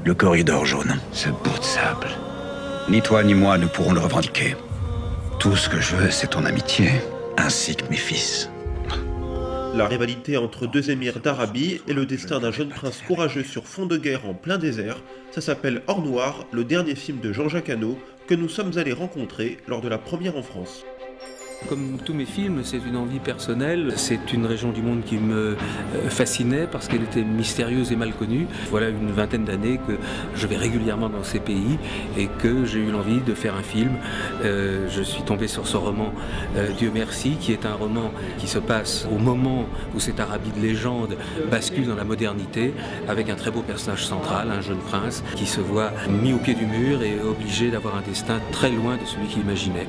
Le corridor jaune. Ce bout de sable. Ni toi ni moi ne pourrons le revendiquer. Tout ce que je veux, c'est ton amitié, ainsi que mes fils. La rivalité entre deux émirs d'Arabie et le destin d'un jeune prince courageux sur fond de guerre en plein désert, ça s'appelle Or Noir, le dernier film de Jean-Jacques Hano que nous sommes allés rencontrer lors de la première en France. Comme tous mes films, c'est une envie personnelle. C'est une région du monde qui me fascinait parce qu'elle était mystérieuse et mal connue. Voilà une vingtaine d'années que je vais régulièrement dans ces pays et que j'ai eu l'envie de faire un film. Je suis tombé sur ce roman Dieu merci, qui est un roman qui se passe au moment où cette Arabie de légende bascule dans la modernité, avec un très beau personnage central, un jeune prince qui se voit mis au pied du mur et obligé d'avoir un destin très loin de celui qu'il imaginait.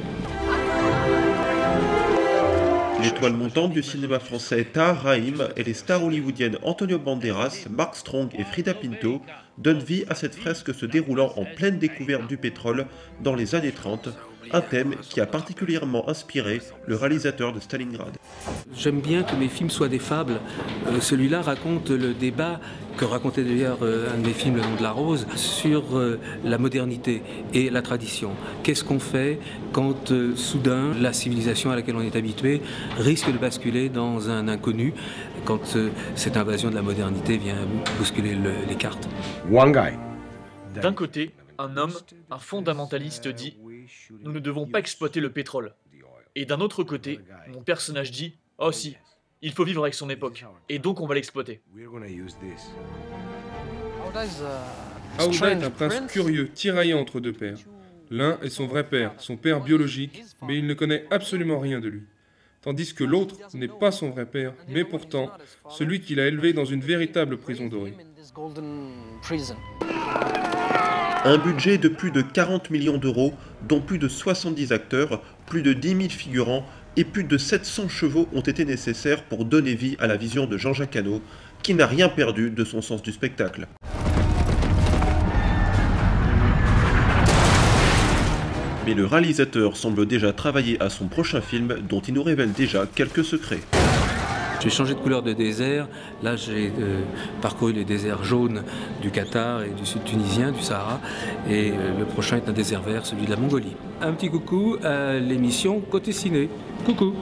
L'étoile montante du cinéma français Tahar Rahim et les stars hollywoodiennes Antonio Banderas, Mark Strong et Frida Pinto donnent vie à cette fresque se déroulant en pleine découverte du pétrole dans les années 30, un thème qui a particulièrement inspiré le réalisateur de Stalingrad. J'aime bien que mes films soient des fables. Celui-là raconte le débat que racontait d'ailleurs un de mes films, Le nom de la rose, sur la modernité et la tradition. Qu'est-ce qu'on fait quand soudain la civilisation à laquelle on est habitué risque de basculer dans un inconnu, quand cette invasion de la modernité vient bousculer les cartes. D'un côté, un homme, un fondamentaliste dit « Nous ne devons pas exploiter le pétrole ». Et d'un autre côté, mon personnage dit « Oh si, il faut vivre avec son époque, et donc on va l'exploiter ». Aouda est un prince curieux, tiraillé entre deux pères. L'un est son vrai père, son père biologique, mais il ne connaît absolument rien de lui. Tandis que l'autre n'est pas son vrai père, mais pourtant celui qu'il a élevé dans une véritable prison dorée. Un budget de plus de 40 millions d'euros, dont plus de 70 acteurs, plus de 10 000 figurants et plus de 700 chevaux ont été nécessaires pour donner vie à la vision de Jean-Jacques Hano, qui n'a rien perdu de son sens du spectacle. Mais le réalisateur semble déjà travailler à son prochain film dont il nous révèle déjà quelques secrets. J'ai changé de couleur de désert. Là, j'ai parcouru les déserts jaunes du Qatar et du sud tunisien, du Sahara. Et le prochain est un désert vert, celui de la Mongolie. Un petit coucou à l'émission Côté Ciné. Coucou!